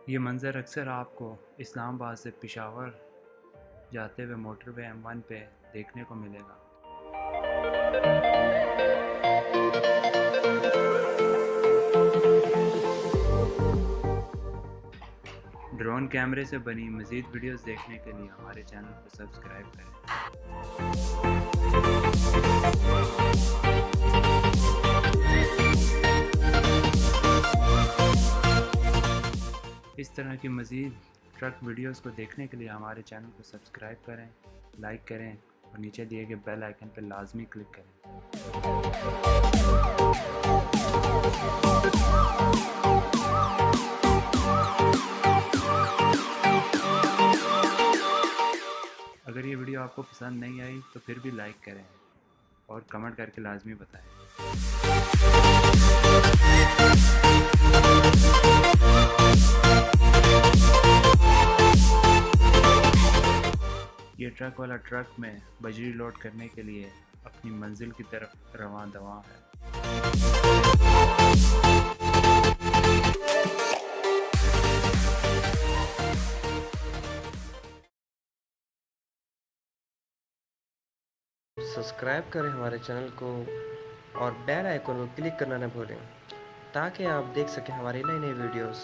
ये मंज़र अक्सर आपको इस्लामाबाद से पेशावर जाते हुए मोटरवे M1 पे देखने को मिलेगा। ड्रोन कैमरे से बनी मज़ीद वीडियोस देखने के लिए हमारे चैनल को सब्सक्राइब करें। इस तरह की मज़ीद ट्रक वीडियोस को देखने के लिए हमारे चैनल को सब्सक्राइब करें, लाइक करें और नीचे दिए गए बेल आइकन पर लाजमी क्लिक करें। अगर ये वीडियो आपको पसंद नहीं आई तो फिर भी लाइक करें और कमेंट करके लाजमी बताएं। ये ट्रक वाला ट्रक में बजरी लोड करने के लिए अपनी मंजिल की तरफ रवां दवां है। सब्सक्राइब करें हमारे चैनल को और बेल आइकन को क्लिक करना न भूलें ताकि आप देख सकें हमारी नई नई वीडियोस।